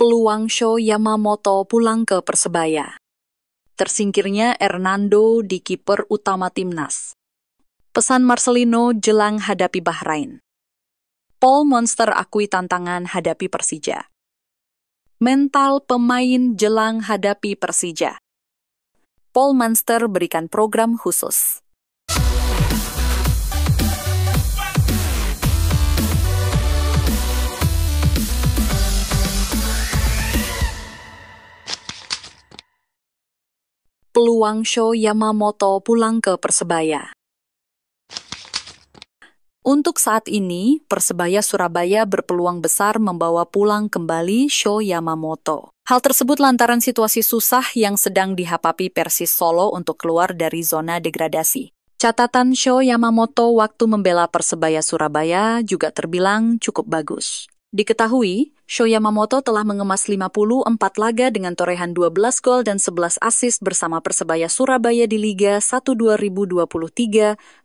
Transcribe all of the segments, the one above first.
Peluang Sho Yamamoto pulang ke Persebaya. Tersingkirnya Hernando di kiper utama timnas. Pesan Marcelino jelang hadapi Bahrain. Paul Monster akui tantangan hadapi Persija. Mental pemain jelang hadapi Persija. Paul Monster berikan program khusus. Peluang Sho Yamamoto pulang ke Persebaya. Untuk saat ini, Persebaya Surabaya berpeluang besar membawa pulang kembali Sho Yamamoto. Hal tersebut lantaran situasi susah yang sedang dihadapi Persis Solo untuk keluar dari zona degradasi. Catatan Sho Yamamoto waktu membela Persebaya Surabaya juga terbilang cukup bagus. Diketahui, Sho Yamamoto telah mengemas 54 laga dengan torehan 12 gol dan 11 assist bersama Persebaya Surabaya di Liga 1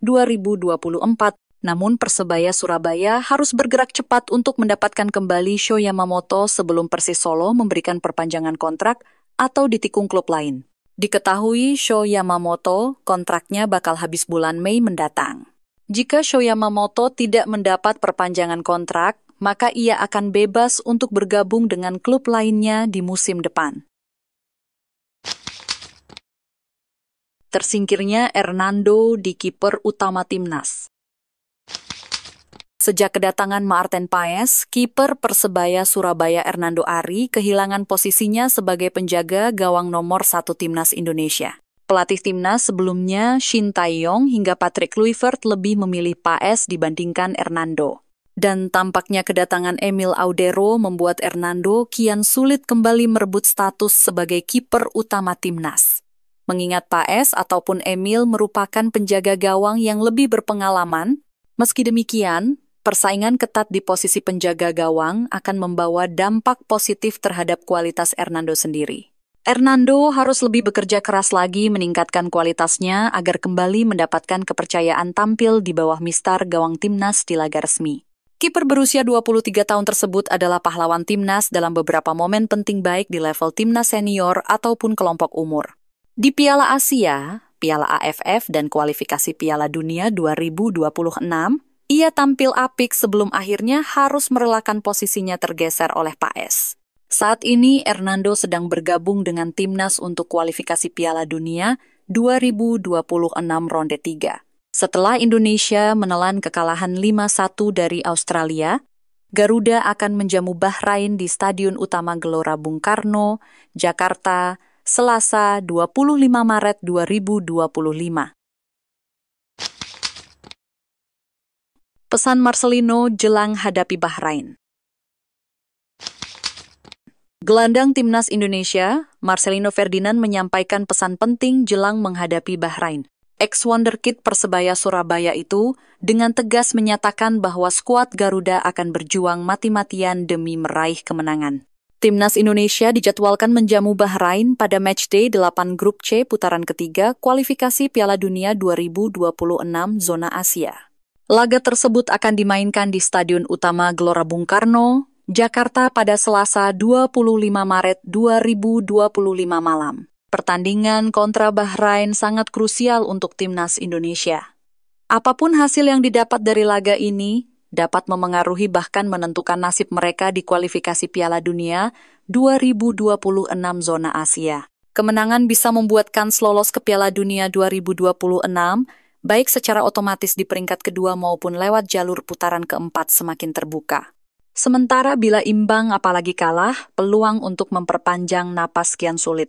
2023-2024. Namun Persebaya Surabaya harus bergerak cepat untuk mendapatkan kembali Sho Yamamoto sebelum Persis Solo memberikan perpanjangan kontrak atau ditikung klub lain. Diketahui Sho Yamamoto kontraknya bakal habis bulan Mei mendatang. Jika Sho Yamamoto tidak mendapat perpanjangan kontrak, maka ia akan bebas untuk bergabung dengan klub lainnya di musim depan. Tersingkirnya Hernando di kiper utama timnas. Sejak kedatangan Maarten Paes, kiper Persebaya Surabaya Hernando Ari kehilangan posisinya sebagai penjaga gawang nomor 1 timnas Indonesia. Pelatih timnas sebelumnya Shin Tae-yong hingga Patrick Kluivert lebih memilih Paes dibandingkan Hernando. Dan tampaknya kedatangan Emil Audero membuat Hernando kian sulit kembali merebut status sebagai kiper utama timnas. Mengingat Paes ataupun Emil merupakan penjaga gawang yang lebih berpengalaman, meski demikian, persaingan ketat di posisi penjaga gawang akan membawa dampak positif terhadap kualitas Hernando sendiri. Hernando harus lebih bekerja keras lagi meningkatkan kualitasnya agar kembali mendapatkan kepercayaan tampil di bawah mistar gawang timnas di laga resmi. Kiper berusia 23 tahun tersebut adalah pahlawan timnas dalam beberapa momen penting baik di level timnas senior ataupun kelompok umur. Di Piala Asia, Piala AFF, dan kualifikasi Piala Dunia 2026, ia tampil apik sebelum akhirnya harus merelakan posisinya tergeser oleh Paes. Saat ini, Hernando sedang bergabung dengan timnas untuk kualifikasi Piala Dunia 2026 ronde 3. Setelah Indonesia menelan kekalahan 5-1 dari Australia, Garuda akan menjamu Bahrain di Stadion Utama Gelora Bung Karno, Jakarta, Selasa 25 Maret 2025. Pesan Marcelino jelang hadapi Bahrain. Gelandang timnas Indonesia, Marcelino Ferdinand menyampaikan pesan penting jelang menghadapi Bahrain. Ex-wonderkid Persebaya Surabaya itu dengan tegas menyatakan bahwa skuad Garuda akan berjuang mati-matian demi meraih kemenangan. Timnas Indonesia dijadwalkan menjamu Bahrain pada matchday 8 grup C putaran ketiga kualifikasi Piala Dunia 2026 zona Asia. Laga tersebut akan dimainkan di Stadion Utama Gelora Bung Karno, Jakarta pada Selasa 25 Maret 2025 malam. Pertandingan kontra Bahrain sangat krusial untuk timnas Indonesia. Apapun hasil yang didapat dari laga ini, dapat memengaruhi bahkan menentukan nasib mereka di kualifikasi Piala Dunia 2026 zona Asia. Kemenangan bisa membuat kans lolos ke Piala Dunia 2026, baik secara otomatis di peringkat kedua maupun lewat jalur putaran keempat semakin terbuka. Sementara bila imbang apalagi kalah, peluang untuk memperpanjang napas kian sulit.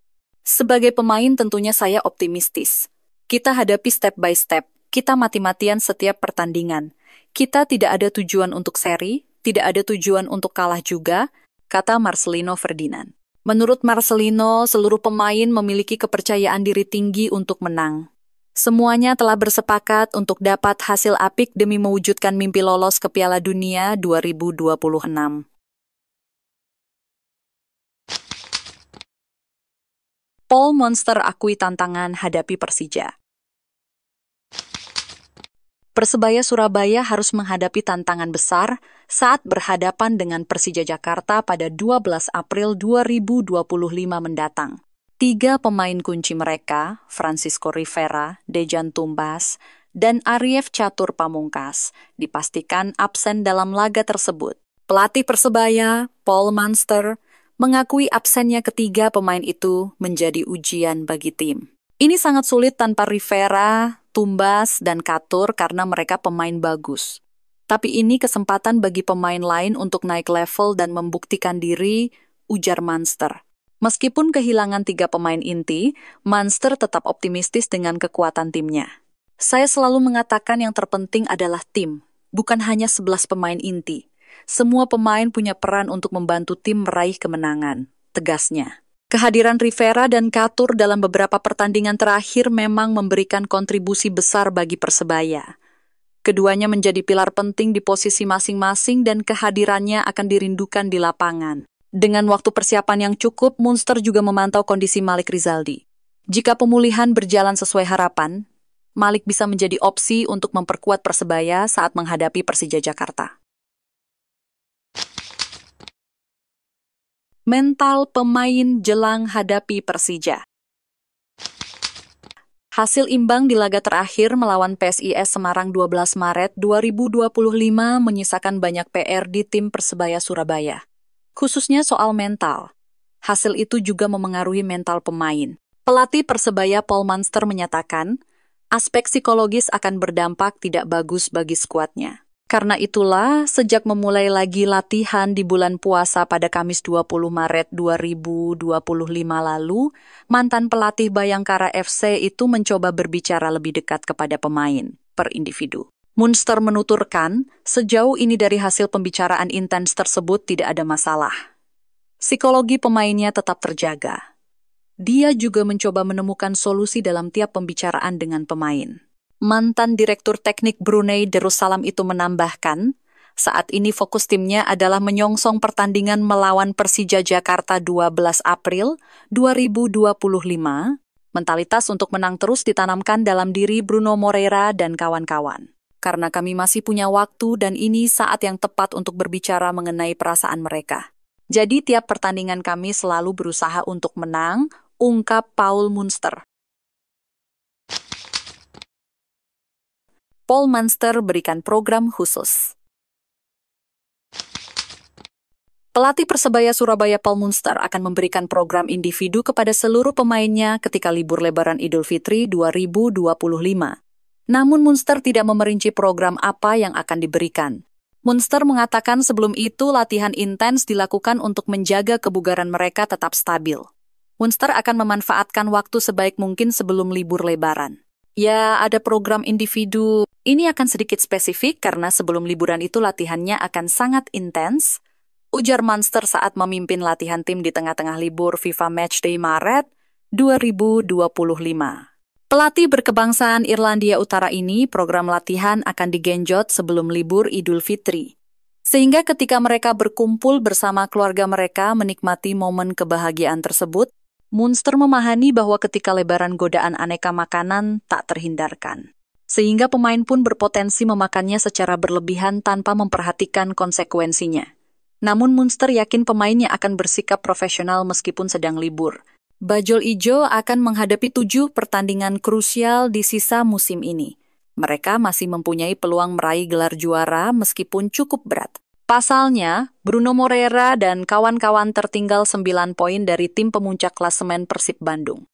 Sebagai pemain tentunya saya optimistis. Kita hadapi step by step, kita mati-matian setiap pertandingan. Kita tidak ada tujuan untuk seri, tidak ada tujuan untuk kalah juga, kata Marcelino Ferdinand. Menurut Marcelino, seluruh pemain memiliki kepercayaan diri tinggi untuk menang. Semuanya telah bersepakat untuk dapat hasil apik demi mewujudkan mimpi lolos ke Piala Dunia 2026. Paul Monster akui tantangan hadapi Persija. Persebaya Surabaya harus menghadapi tantangan besar saat berhadapan dengan Persija Jakarta pada 12 April 2025 mendatang. 3 pemain kunci mereka, Francisco Rivera, Dejan Tumbas, dan Arief Catur Pamungkas, dipastikan absen dalam laga tersebut. Pelatih Persebaya, Paul Munster, mengakui absennya ketiga pemain itu menjadi ujian bagi tim. Ini sangat sulit tanpa Rivera, Tumbas, dan Catur karena mereka pemain bagus. Tapi ini kesempatan bagi pemain lain untuk naik level dan membuktikan diri, ujar Munster. Meskipun kehilangan 3 pemain inti, Munster tetap optimistis dengan kekuatan timnya. Saya selalu mengatakan yang terpenting adalah tim, bukan hanya 11 pemain inti. Semua pemain punya peran untuk membantu tim meraih kemenangan, tegasnya. Kehadiran Rivera dan Catur dalam beberapa pertandingan terakhir memang memberikan kontribusi besar bagi Persebaya. Keduanya menjadi pilar penting di posisi masing-masing dan kehadirannya akan dirindukan di lapangan. Dengan waktu persiapan yang cukup, Munster juga memantau kondisi Malik Rizaldi. Jika pemulihan berjalan sesuai harapan, Malik bisa menjadi opsi untuk memperkuat Persebaya saat menghadapi Persija Jakarta. Mental pemain jelang hadapi Persija. Hasil imbang di laga terakhir melawan PSIS Semarang 12 Maret 2025 menyisakan banyak PR di tim Persebaya Surabaya. Khususnya soal mental. Hasil itu juga memengaruhi mental pemain. Pelatih Persebaya Paul Munster menyatakan, aspek psikologis akan berdampak tidak bagus bagi skuadnya. Karena itulah, sejak memulai lagi latihan di bulan puasa pada Kamis 20 Maret 2025 lalu, mantan pelatih Bayangkara FC itu mencoba berbicara lebih dekat kepada pemain per individu. Munster menuturkan, sejauh ini dari hasil pembicaraan intens tersebut tidak ada masalah. Psikologi pemainnya tetap terjaga. Dia juga mencoba menemukan solusi dalam tiap pembicaraan dengan pemain. Mantan Direktur Teknik Brunei Darussalam itu menambahkan, saat ini fokus timnya adalah menyongsong pertandingan melawan Persija Jakarta 12 April 2025. Mentalitas untuk menang terus ditanamkan dalam diri Bruno Moreira dan kawan-kawan. Karena kami masih punya waktu dan ini saat yang tepat untuk berbicara mengenai perasaan mereka. Jadi tiap pertandingan kami selalu berusaha untuk menang, ungkap Paul Munster. Paul Munster berikan program khusus. Pelatih Persebaya Surabaya Paul Munster akan memberikan program individu kepada seluruh pemainnya ketika libur Lebaran Idul Fitri 2025. Namun Munster tidak memerinci program apa yang akan diberikan. Munster mengatakan sebelum itu latihan intens dilakukan untuk menjaga kebugaran mereka tetap stabil. Munster akan memanfaatkan waktu sebaik mungkin sebelum libur Lebaran. Ya, ada program individu. Ini akan sedikit spesifik karena sebelum liburan itu latihannya akan sangat intens, ujar Munster saat memimpin latihan tim di tengah-tengah libur FIFA Matchday Maret 2025. Pelatih berkebangsaan Irlandia Utara ini, program latihan akan digenjot sebelum libur Idul Fitri. Sehingga ketika mereka berkumpul bersama keluarga mereka menikmati momen kebahagiaan tersebut, Munster memahami bahwa ketika Lebaran godaan aneka makanan tak terhindarkan. Sehingga pemain pun berpotensi memakannya secara berlebihan tanpa memperhatikan konsekuensinya. Namun Munster yakin pemainnya akan bersikap profesional meskipun sedang libur. Bajul Ijo akan menghadapi 7 pertandingan krusial di sisa musim ini. Mereka masih mempunyai peluang meraih gelar juara meskipun cukup berat. Pasalnya, Bruno Moreira dan kawan-kawan tertinggal 9 poin dari tim pemuncak klasemen Persib Bandung.